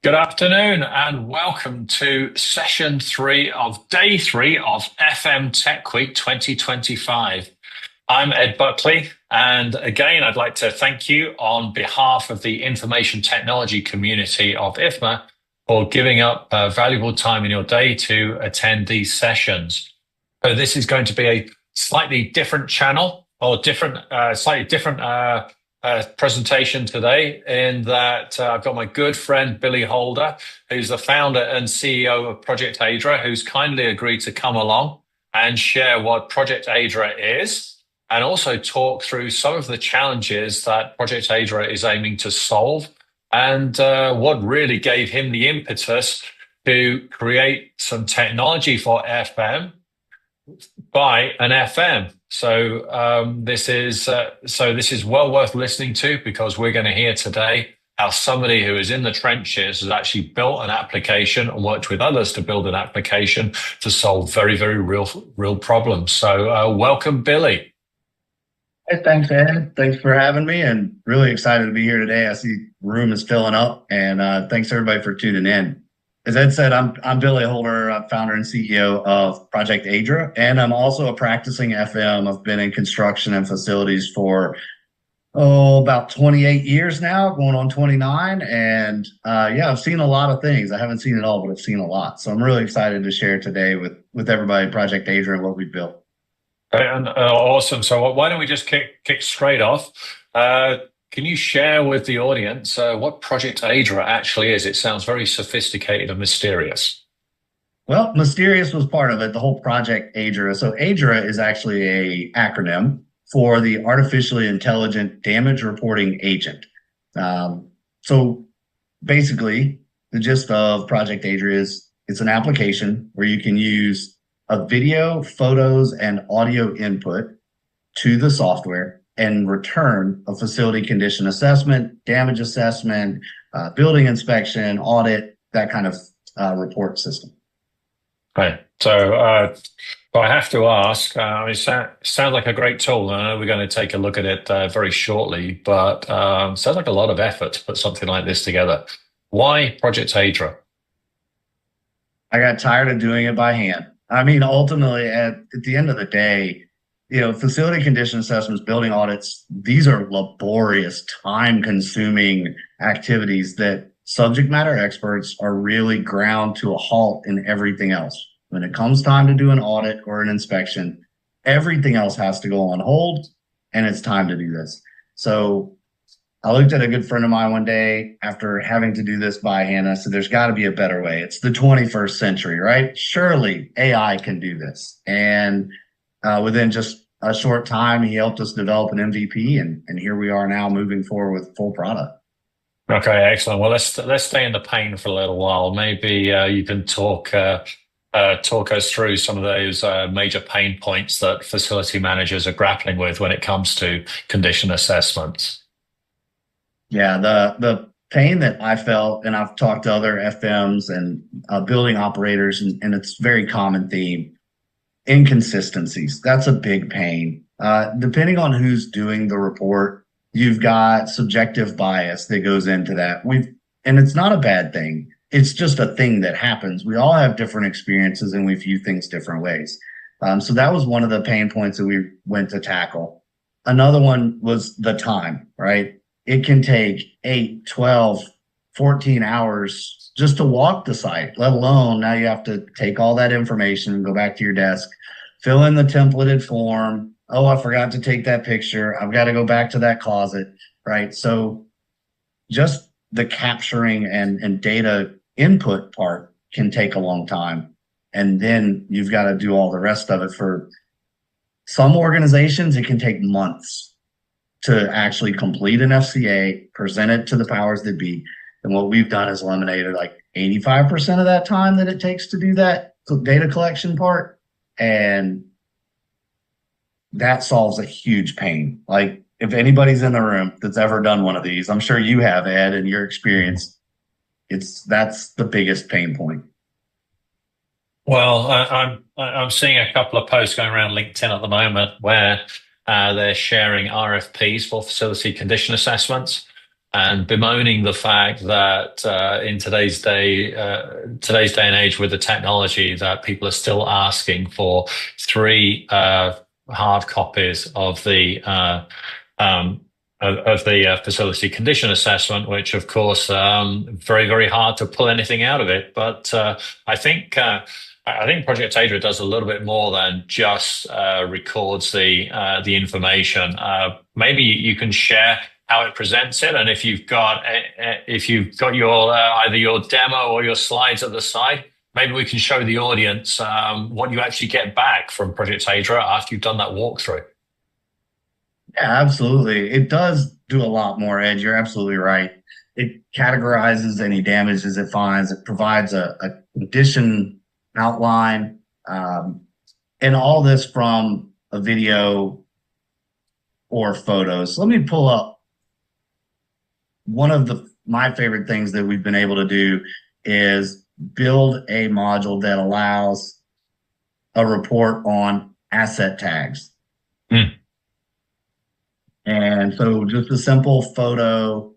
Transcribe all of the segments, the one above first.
Good afternoon and welcome to session three of day three of FM Tech Week 2025. I'm Ed Buckley, and again, I'd like to thank you on behalf of the information technology community of IFMA for giving up valuable time in your day to attend these sessions. So this is going to be a slightly different channel or slightly different presentation today in that I've got my good friend Billy Holder, who's the founder and CEO of Project Adra, who's kindly agreed to come along and share what Project Adra is and also talk through some of the challenges that Project Adra is aiming to solve and what really gave him the impetus to create some technology for FM by an FM. So this is well worth listening to, because we're going to hear today how somebody who is in the trenches has actually built an application and worked with others to build an application to solve very, very real problems. So welcome, Billy. Hey, thanks, Ed. Thanks for having me, and really excited to be here today. I see the room is filling up, and thanks everybody for tuning in. As Ed said, I'm Billy Holder, I'm founder and CEO of Project Adra, and I'm also a practicing FM. I've been in construction and facilities for about 28 years now, going on 29. And I've seen a lot of things. I haven't seen it all, but I've seen a lot. So I'm really excited to share today with everybody Project Adra and what we built. And awesome. So why don't we just kick straight off? Can you share with the audience what Project Adra actually is? It sounds very sophisticated and mysterious. Well, mysterious was part of it, the whole Project Adra. So Adra is actually an acronym for the Artificially Intelligent Damage Reporting Agent. So basically, the gist of Project Adra is it's an application where you can use a video, photos, and audio input to the software and return a facility condition assessment, damage assessment, building inspection, audit, that kind of report system. Right. So I have to ask, it sounds like a great tool. I know we're going to take a look at it very shortly, but it sounds like a lot of effort to put something like this together. Why Project Adra? I got tired of doing it by hand. I mean, ultimately, at the end of the day, facility condition assessments, building audits, these are laborious, time-consuming activities that subject matter experts are really ground to a halt in everything else. When it comes time to do an audit or an inspection, everything else has to go on hold, and it's time to do this. So I looked at a good friend of mine one day after having to do this by hand. I said, there's got to be a better way. It's the 21st century, right? Surely AI can do this. And within just a short time, he helped us develop an MVP, and here we are now moving forward with full product. Okay, excellent. Well, let's stay in the pain for a little while. Maybe you can talk us through some of those major pain points that facility managers are grappling with when it comes to condition assessments. Yeah, the pain that I felt, and I've talked to other FMs and building operators, and it's a very common theme. Inconsistencies. That's a big pain. Depending on who's doing the report, you've got subjective bias that goes into that. And it's not a bad thing. It's just a thing that happens. We all have different experiences and we view things different ways. So that was one of the pain points that we went to tackle. Another one was the time, right? It can take 8, 12, 14 hours just to walk the site, let alone now you have to take all that information, go back to your desk, fill in the templated form. Oh, I forgot to take that picture. I've got to go back to that closet, right? So just the capturing and data input part can take a long time. And then you've got to do all the rest of it. For some organizations, it can take months to actually complete an FCA, present it to the powers that be. And what we've done is eliminated like 85% of that time that it takes to do that data collection part. And that solves a huge pain. Like if anybody's in the room that's ever done one of these, I'm sure you have, Ed, in your experience, that's the biggest pain point. Well, I'm seeing a couple of posts going around LinkedIn at the moment where they're sharing RFPs for facility condition assessments. and bemoaning the fact that in today's day and age with the technology, that people are still asking for three hard copies of the facility condition assessment, which of course very, very hard to pull anything out of it. But I think Project Adra does a little bit more than just records the information. Maybe you can share how it presents it, and if you've got your either your demo or your slides at the side, maybe we can show the audience what you actually get back from Project Adra after you've done that walkthrough. Yeah, absolutely. It does do a lot more, Ed. You're absolutely right. It categorizes any damages it finds. It provides a condition outline, and all this from a video or photos. So let me pull up one of my favorite things that we've been able to do is build a module that allows a report on asset tags. And so just a simple photo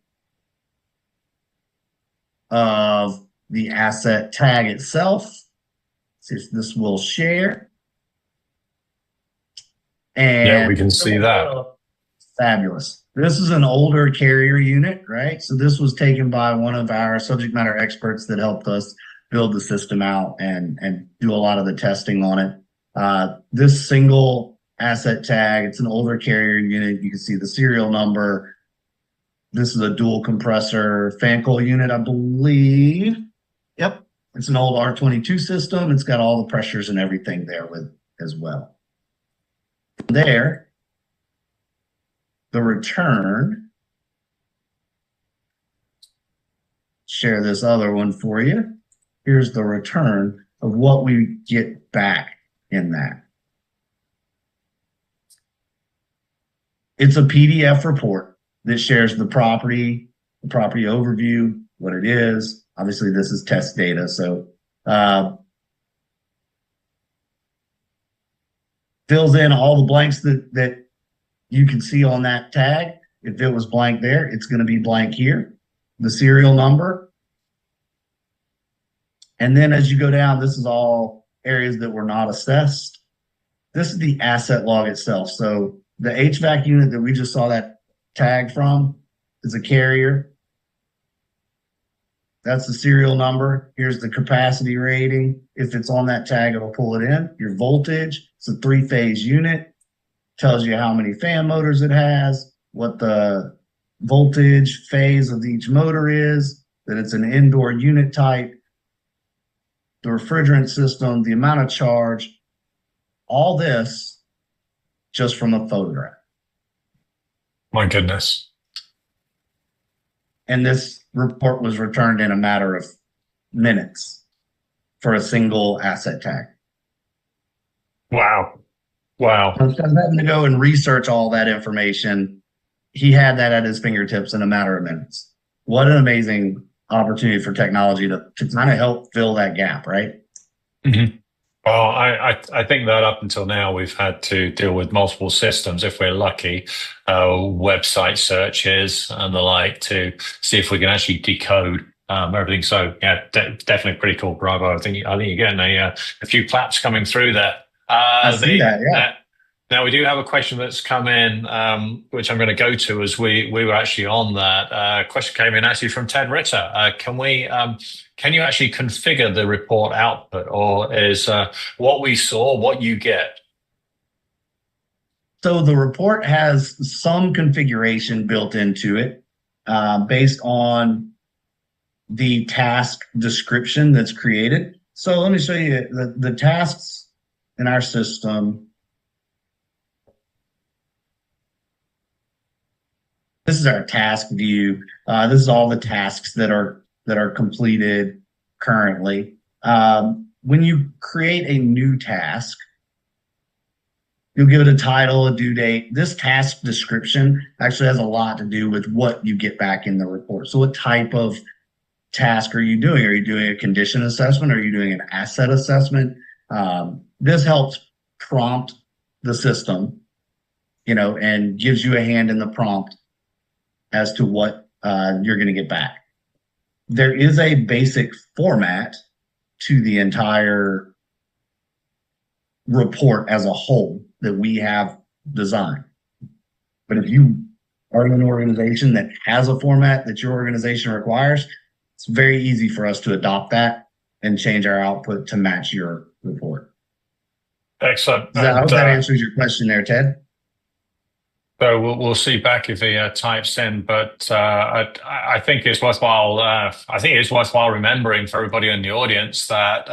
of the asset tag itself. See if this will share. And yeah, we can see that. Fabulous. This is an older carrier unit, right? So this was taken by one of our subject matter experts that helped us build the system out and do a lot of the testing on it. This single asset tag, it's an older carrier unit. You can see the serial number. This is a dual compressor fan coil unit, I believe. Yep. It's an old R22 system. It's got all the pressures and everything there with as well. There, the return. Share this other one for you. Here's the return of what we get back in that. It's a PDF report that shares the property overview, what it is. Obviously, this is test data, so fills in all the blanks that you can see on that tag. If it was blank there, it's going to be blank here. The serial number. And then as you go down, this is all areas that were not assessed. This is the asset log itself. So the HVAC unit that we just saw that tag from is a carrier. That's the serial number. Here's the capacity rating. If it's on that tag, it'll pull it in. Your voltage, it's a 3-phase unit. Tells you how many fan motors it has, what the voltage phase of each motor is, that it's an indoor unit type, the refrigerant system, the amount of charge, all this just from a photograph. My goodness. And this report was returned in a matter of minutes for a single asset tag. Wow. Wow. Instead of having to go and research all that information, he had that at his fingertips in a matter of minutes. What an amazing opportunity for technology to kind of help fill that gap, right? Mm-hmm. Well, I think that up until now, we've had to deal with multiple systems, if we're lucky, website searches and the like, to see if we can actually decode everything. So, yeah, definitely pretty cool. Bravo. I think you're getting a few claps coming through there. I see that, yeah. Now, we do have a question that's come in, which I'm going to go to as we were actually on that. Question came in actually from Ted Ritter. Can you actually configure the report output, or is what we saw what you get? So the report has some configuration built into it based on the task description that's created. So let me show you the tasks in our system. This is our task view. This is all the tasks that are completed currently. When you create a new task, you'll give it a title, a due date. This task description actually has a lot to do with what you get back in the report. So what type of task are you doing? Are you doing a condition assessment? Are you doing an asset assessment? This helps prompt the system, and gives you a hand in the prompt as to what you're going to get back. There is a basic format to the entire report as a whole that we have designed. But if you are in an organization that has a format that your organization requires, it's very easy for us to adopt that and change our output to match your report. Excellent. I hope that answers your question there, Ted. So we'll see back if he types in, but I think it's worthwhile. I think it's worthwhile remembering for everybody in the audience that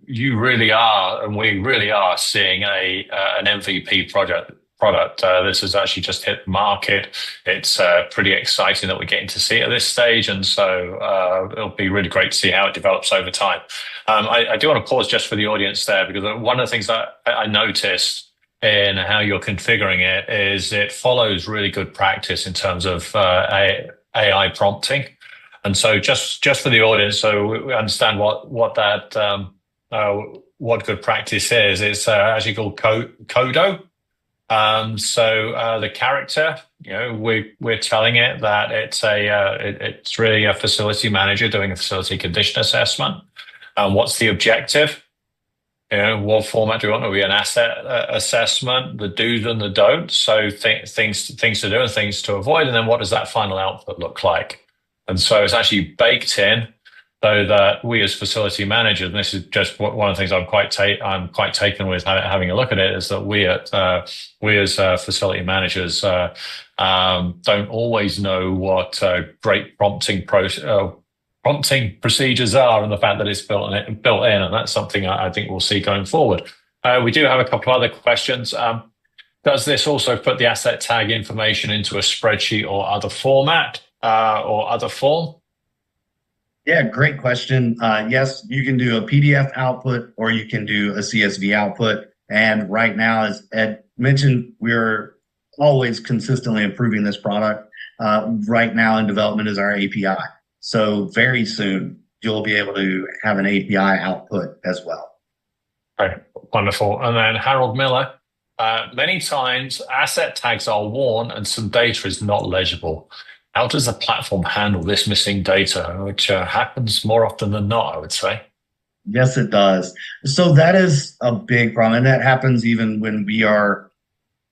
you really are, and we really are seeing an MVP product. This has actually just hit the market. It's pretty exciting that we're getting to see it at this stage, and so it'll be really great to see how it develops over time. I do want to pause just for the audience there, because one of the things that I noticed in how you're configuring it is it follows really good practice in terms of AI prompting. And so just for the audience, so we understand what good practice is, it's actually called Codo. So the character, we're telling it that it's really a facility manager doing a facility condition assessment. And what's the objective? What format do we want? To be an asset assessment, the do's and the don'ts, so things to do and things to avoid, and then what does that final output look like? And so it's actually baked in, so that we as facility managers, and this is just one of the things I'm quite taken with having a look at it, is that we as facility managers don't always know what great prompting procedures are, and the fact that it's built in, and that's something I think we'll see going forward. We do have a couple of other questions. Does this also put the asset tag information into a spreadsheet or other format or other form? Yeah, great question. Yes, you can do a PDF output or you can do a CSV output. And right now, as Ed mentioned, we're always consistently improving this product. Right now in development is our API. So very soon, you'll be able to have an API output as well. Okay, wonderful. And then Harold Miller, many times asset tags are worn and some data is not legible. How does the platform handle this missing data, which happens more often than not, I would say? Yes, it does. So that is a big problem. And that happens even when we are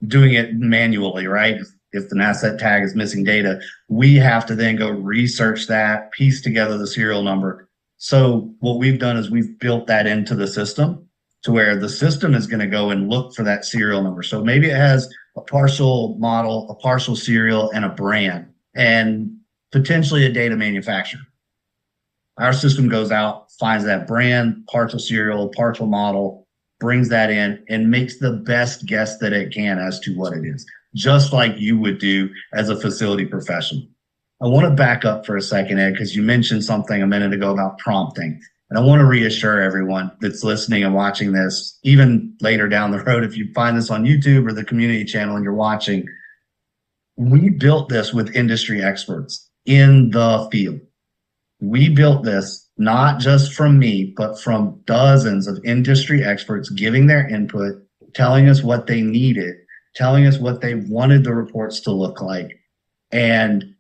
doing it manually, right? If an asset tag is missing data, we have to then go research that, piece together the serial number. So what we've done is we've built that into the system to where the system is going to go and look for that serial number. So maybe it has a partial model, a partial serial, and a brand, and potentially a data manufacturer. Our system goes out, finds that brand, partial serial, partial model, brings that in, and makes the best guess that it can as to what it is, just like you would do as a facility professional. I want to back up for a second, Ed, because you mentioned something a minute ago about prompting. And I want to reassure everyone that's listening and watching this, even later down the road, if you find this on YouTube or the community channel and you're watching, we built this with industry experts in the field. We built this not just from me, but from dozens of industry experts giving their input, telling us what they needed, telling us what they wanted the reports to look like. And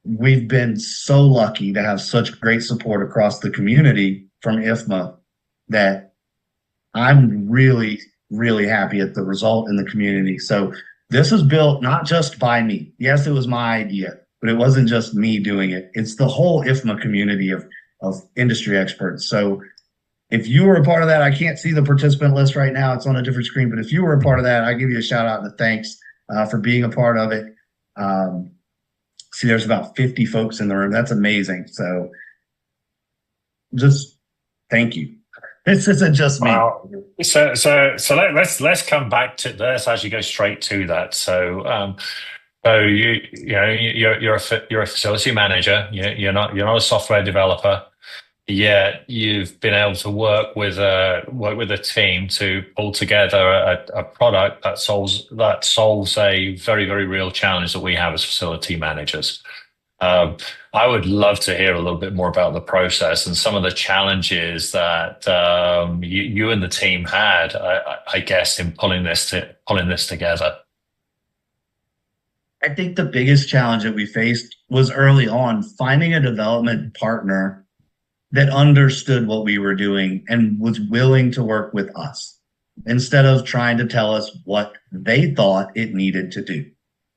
we've been so lucky to have such great support across the community from IFMA that I'm really, really happy at the result in the community. So this is built not just by me. Yes, it was my idea, but it wasn't just me doing it. It's the whole IFMA community of industry experts. So if you were a part of that, I can't see the participant list right now. It's on a different screen. But if you were a part of that, I give you a shout out and a thanks for being a part of it. See, there's about 50 folks in the room. That's amazing. So just thank you. This isn't just me. Wow. So let's come back to let's actually go straight to that. So you're a facility manager. You're not a software developer. Yet you've been able to work with a team to pull together a product that solves a very, very real challenge that we have as facility managers. I would love to hear a little bit more about the process and some of the challenges that you and the team had, I guess, in pulling this together. I think the biggest challenge that we faced was early on finding a development partner that understood what we were doing and was willing to work with us instead of trying to tell us what they thought it needed to do.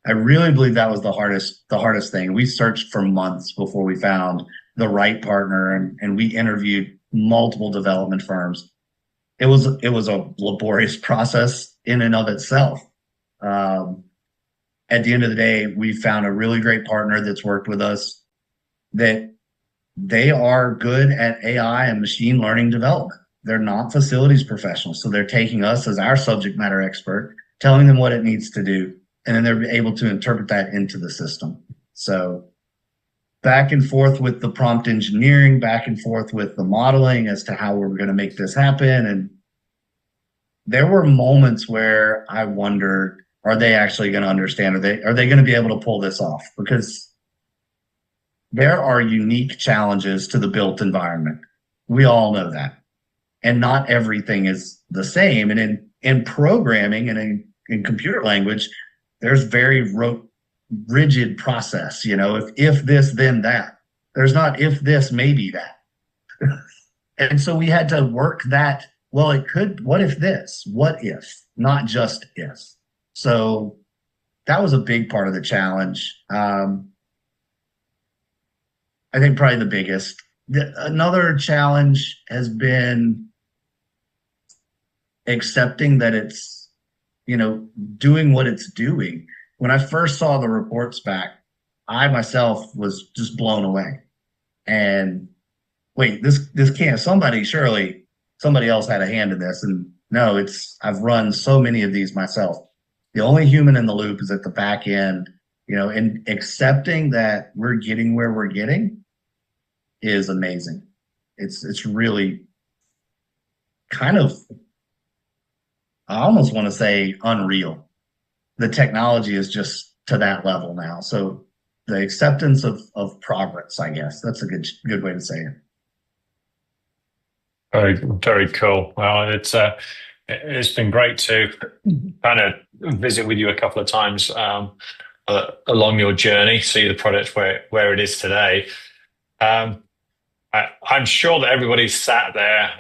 I really believe that was the hardest thing. We searched for months before we found the right partner, and we interviewed multiple development firms. It was a laborious process in and of itself. Um, at the end of the day, we found a really great partner that's worked with us, that they are good at AI and machine learning development. They're not facilities professionals. So they're taking us as our subject matter expert, telling them what it needs to do, and then they're able to interpret that into the system. So back and forth with the prompt engineering, back and forth with the modeling as to how we're going to make this happen. And there were moments where I wondered, are they actually going to understand? Are they going to be able to pull this off? Because there are unique challenges to the built environment. We all know that. And not everything is the same. And in programming and in computer language, there's very rigid process. If this, then that. There's not if this, maybe that. And so we had to work that. Well, what if this? What if? Not just if. So that was a big part of the challenge. I think probably the biggest. Another challenge has been accepting that it's, doing what it's doing. When I first saw the reports back, I myself was just blown away. And wait, this can't, somebody else had a hand in this. And no, I've run so many of these myself. The only human in the loop is at the back end, and accepting that we're getting where we're getting is amazing. It's really kind of, I almost want to say, unreal. The technology is just to that level now. So the acceptance of progress, I guess that's a good way to say it. Very, very cool. Well, it's been great to kind of visit with you a couple of times along your journey, see the product where it is today. I'm sure that everybody's sat there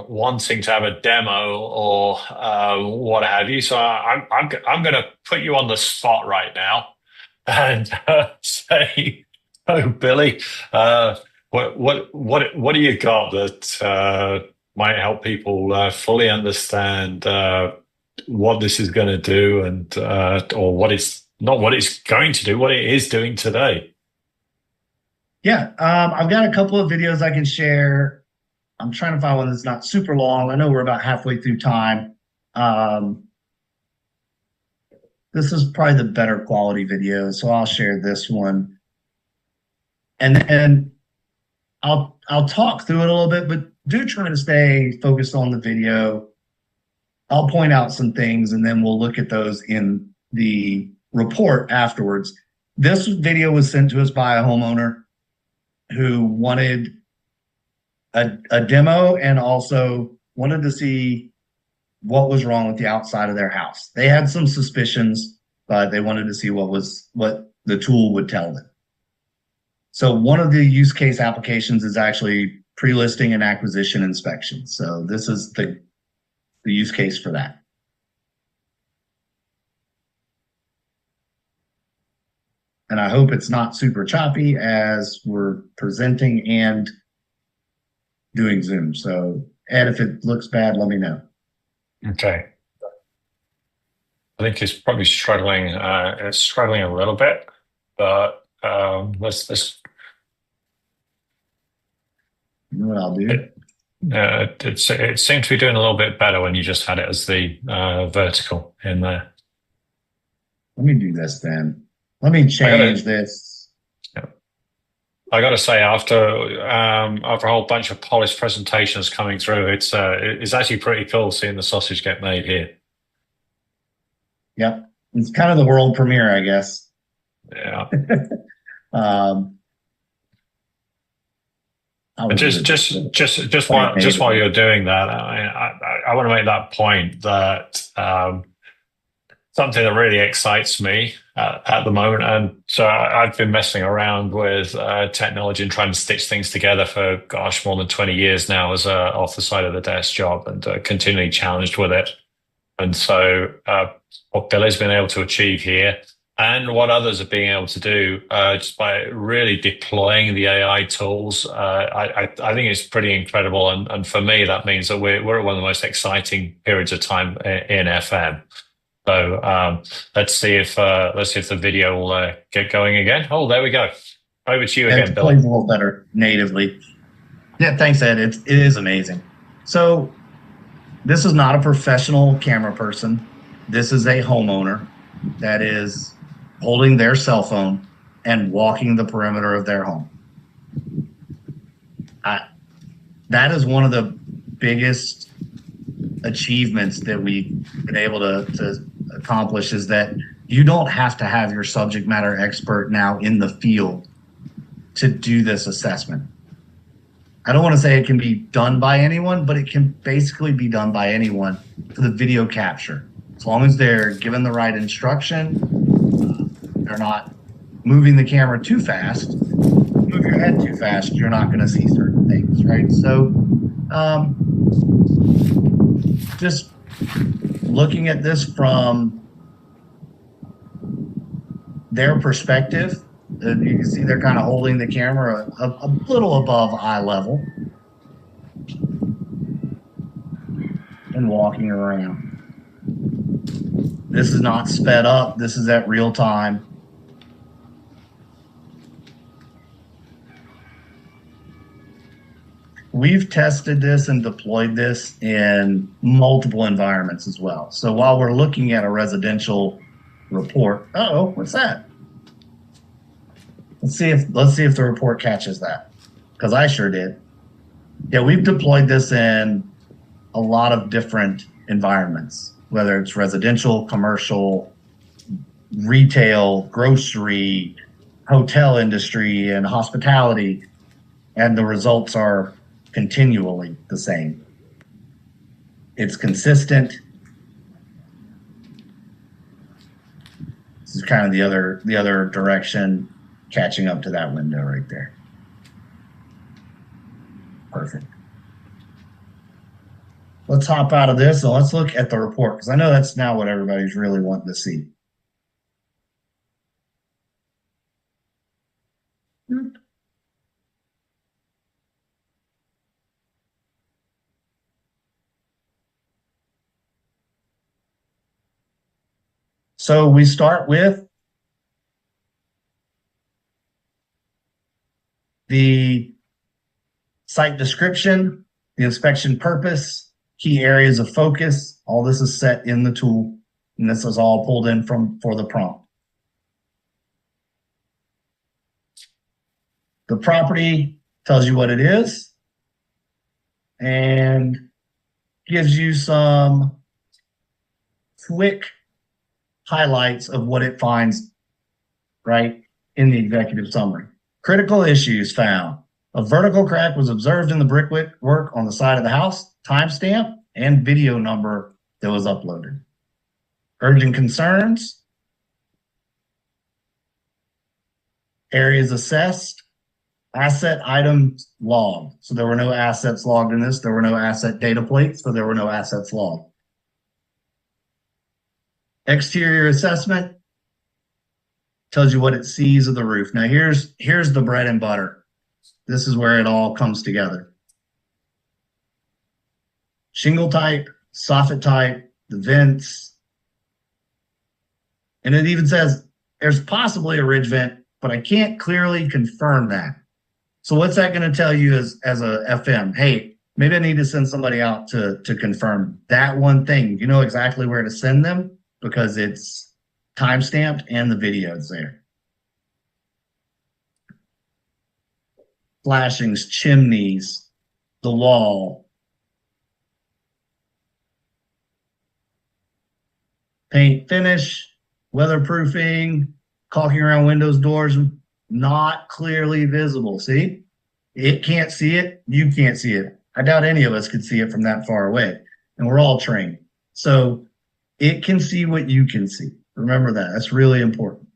wanting to have a demo or what have you. So I'm going to put you on the spot right now and say, "Oh, Billy, what do you got that might help people fully understand what this is going to do, and or what it's not what it's going to do, what it is doing today?" Yeah, I've got a couple of videos I can share. I'm trying to find one that's not super long. I know we're about halfway through time. This is probably the better quality video, so I'll share this one. And then I'll talk through it a little bit, but do try to stay focused on the video. I'll point out some things, and then we'll look at those in the report afterwards. This video was sent to us by a homeowner who wanted a demo and also wanted to see what was wrong with the outside of their house. They had some suspicions, but they wanted to see what the tool would tell them. So one of the use case applications is actually pre-listing and acquisition inspection. So this is the use case for that. And I hope it's not super choppy as we're presenting and doing Zoom. So Ed, if it looks bad, let me know. Okay. I think it's probably struggling. It's struggling a little bit, but let's. You know what I'll do? It seemed to be doing a little bit better when you just had it as the vertical in there. Let me do this then. Let me change this. Yeah. I got to say, after a whole bunch of polished presentations coming through, it's actually pretty cool seeing the sausage get made here. Yep, it's kind of the world premiere, I guess. Yeah. Just while you're doing that, I want to make that point that something that really excites me at the moment. And so I've been messing around with technology and trying to stitch things together for, gosh, more than 20 years now as a off the side of the desk job, and continually challenged with it. And so what Billy's been able to achieve here and what others are being able to do just by really deploying the AI tools, I think it's pretty incredible. And for me, that means that we're at one of the most exciting periods of time in FM. So let's see if the video will get going again. Oh, there we go. Over to you again, It Billy. plays a little better natively. Yeah, thanks, Ed. It is amazing. So this is not a professional camera person. This is a homeowner that is holding their cell phone and walking the perimeter of their home. That is one of the biggest achievements that we've been able to accomplish, is that you don't have to have your subject matter expert now in the field to do this assessment. I don't want to say it can be done by anyone, but it can basically be done by anyone for the video capture. As long as they're given the right instruction, they're not moving the camera too fast. Move your head too fast, you're not going to see certain things, right? So just looking at this from their perspective, you can see they're kind of holding the camera a little above eye level and walking around. This is not sped up. This is at real time. We've tested this and deployed this in multiple environments as well. So while we're looking at a residential report, uh-oh, what's that? Let's see if the report catches that, because I sure did. Yeah, we've deployed this in a lot of different environments, whether it's residential, commercial, retail, grocery, hotel industry, and hospitality, and the results are continually the same. It's consistent. This is kind of the other direction, catching up to that window right there. Perfect. Let's hop out of this and let's look at the report, because I know that's now what everybody's really wanting to see. So we start with the site description, the inspection purpose, key areas of focus. All this is set in the tool, and this is all pulled in for the prompt. The property tells you what it is and gives you some quick highlights of what it finds right in the executive summary. Critical issues found. A vertical crack was observed in the brickwork on the side of the house, timestamp, and video number that was uploaded. Urgent concerns. Areas assessed. Asset items logged. So there were no assets logged in this. There were no asset data plates, so there were no assets logged. Exterior assessment tells you what it sees of the roof. Now here's the bread and butter. This is where it all comes together. Shingle type, soffit type, the vents. And it even says there's possibly a ridge vent, but I can't clearly confirm that. So what's that going to tell you as a FM? Hey, maybe I need to send somebody out to confirm that one thing. You know exactly where to send them because it's timestamped and the video is there. Flashings, chimneys, the wall. Paint finish, weatherproofing, caulking around windows, doors, not clearly visible. See? It can't see it. You can't see it. I doubt any of us could see it from that far away. And we're all trained. So It can see what you can see. Remember that. That's really important.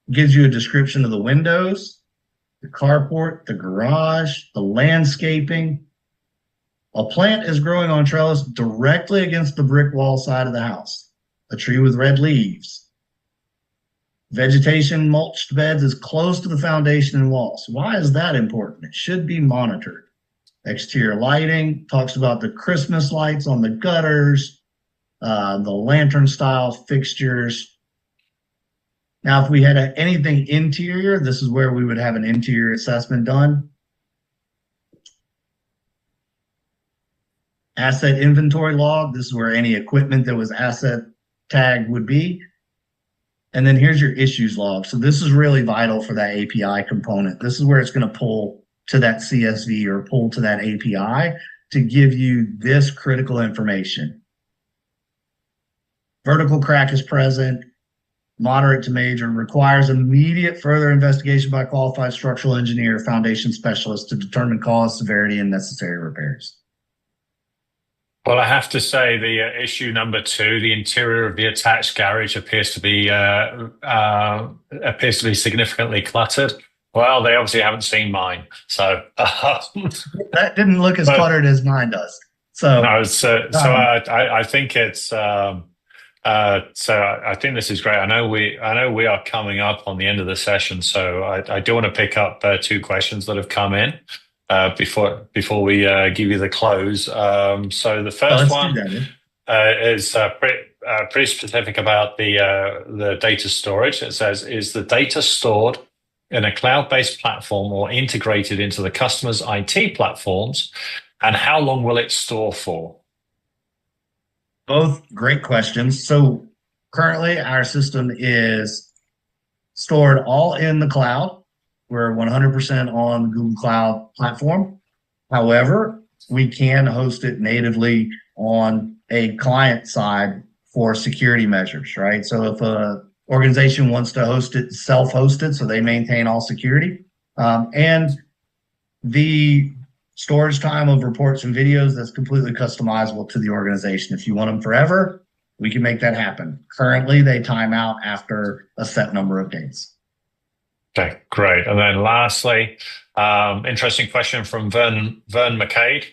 It gives you a description of the windows, the carport, the garage, the landscaping. A plant is growing on trellis directly against the brick wall side of the house. A tree with red leaves. Vegetation mulched beds is close to the foundation and walls. Why is that important? It should be monitored. Exterior lighting talks about the Christmas lights on the gutters, the lantern style fixtures. Now, if we had anything interior, this is where we would have an interior assessment done. Asset inventory log, this is where any equipment that was asset tagged would be. And then here's your issues log. So this is really vital for that API component. This is where it's going to pull to that CSV or pull to that API to give you this critical information. Vertical crack is present, moderate to major, requires immediate further investigation by qualified structural engineer, foundation specialist to determine cause, severity, and necessary repairs. Well, I have to say the issue number 2, the interior of the attached garage appears to be significantly cluttered. Well, they obviously haven't seen mine, so that didn't look as cluttered as mine does. So no, I think it's so I think this is great. I know we are coming up on the end of the session, so I do want to pick up 2 questions that have come in. Before we give you the close. So the first one is pretty specific about the data storage. It says, is the data stored in a cloud-based platform or integrated into the customer's IT platforms? And how long will it store for? Both great questions. So currently our system is stored all in the cloud. We're 100% on the Google Cloud platform. However, we can host it natively on a client side for security measures, right? So if an organization wants to host it, self-hosted, so they maintain all security. And the storage time of reports and videos, that's completely customizable to the organization. If you want them forever, we can make that happen. Currently, they time out after a set number of days. Okay, great. And then lastly, interesting question from Vern McDade,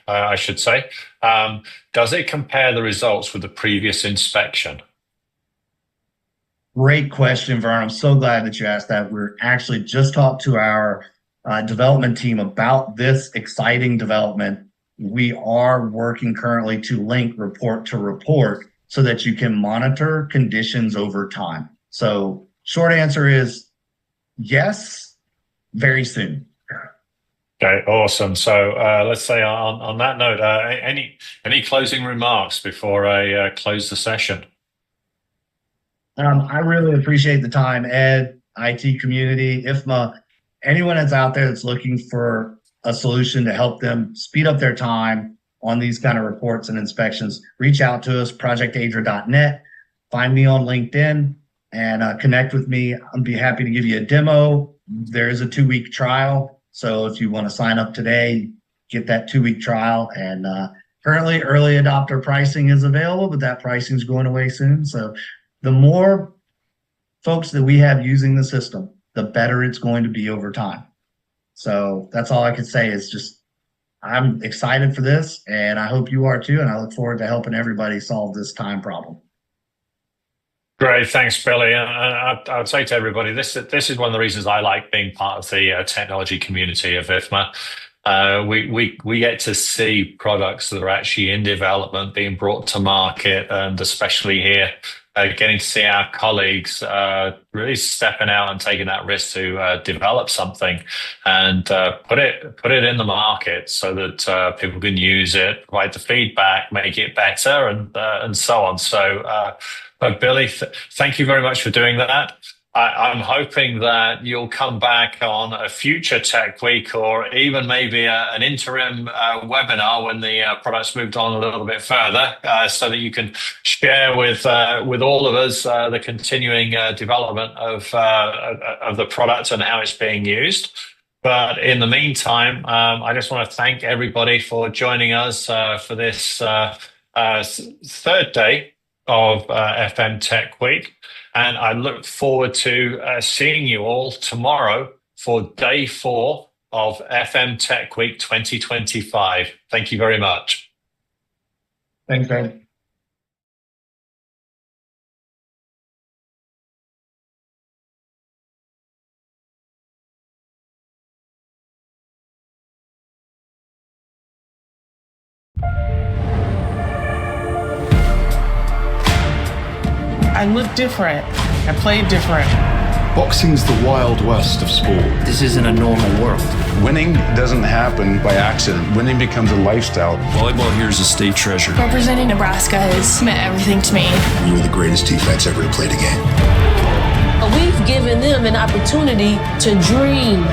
I should say. Does it compare the results with the previous inspection? Great question, Vern. I'm so glad that you asked that. We're actually just talked to our development team about this exciting development. We are working currently to link report to report so that you can monitor conditions over time. So short answer is yes, very soon. Okay, awesome. So let's say on that note, any closing remarks before I close the session? I really appreciate the time, Ed, IT community, IFMA, anyone that's out there that's looking for a solution to help them speed up their time on these kind of reports and inspections. Reach out to us, projectadra.net, find me on LinkedIn, and connect with me. I'd be happy to give you a demo. There is a 2-week trial. So if you want to sign up today, get that 2-week trial. And currently early adopter pricing is available, but that pricing is going away soon. So the more folks that we have using the system, the better it's going to be over time. So that's all I can say is just, I'm excited for this and I hope you are too. And I look forward to helping everybody solve this time problem. Great, thanks, Billy. I would say to everybody, this is one of the reasons I like being part of the technology community of IFMA. We get to see products that are actually in development being brought to market, and especially here, getting to see our colleagues really stepping out and taking that risk to develop something and put it in the market so that people can use it, provide the feedback, make it better, and so on. So. But Billy, thank you very much for doing that. I'm hoping that you'll come back on a future Tech Week or even maybe an interim webinar when the product's moved on a little bit further so that you can share with all of us the continuing development of the product and how it's being used. But in the meantime, I just want to thank everybody for joining us for this third day of FM Tech Week. And I look forward to seeing you all tomorrow for day 4 of FM Tech Week 2025. Thank you very much. Thanks, Ed. I look different. I play different. Boxing's the wild west of sport. This isn't a normal world. Winning doesn't happen by accident. Winning becomes a lifestyle. Volleyball here is a state treasure. Representing Nebraska has meant everything to me. We were the greatest defense ever to play the game. We've given them an opportunity to dream.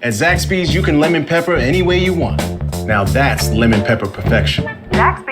At Zaxby's, you can lemon pepper any way you want. Now that's lemon pepper perfection. Zaxby's.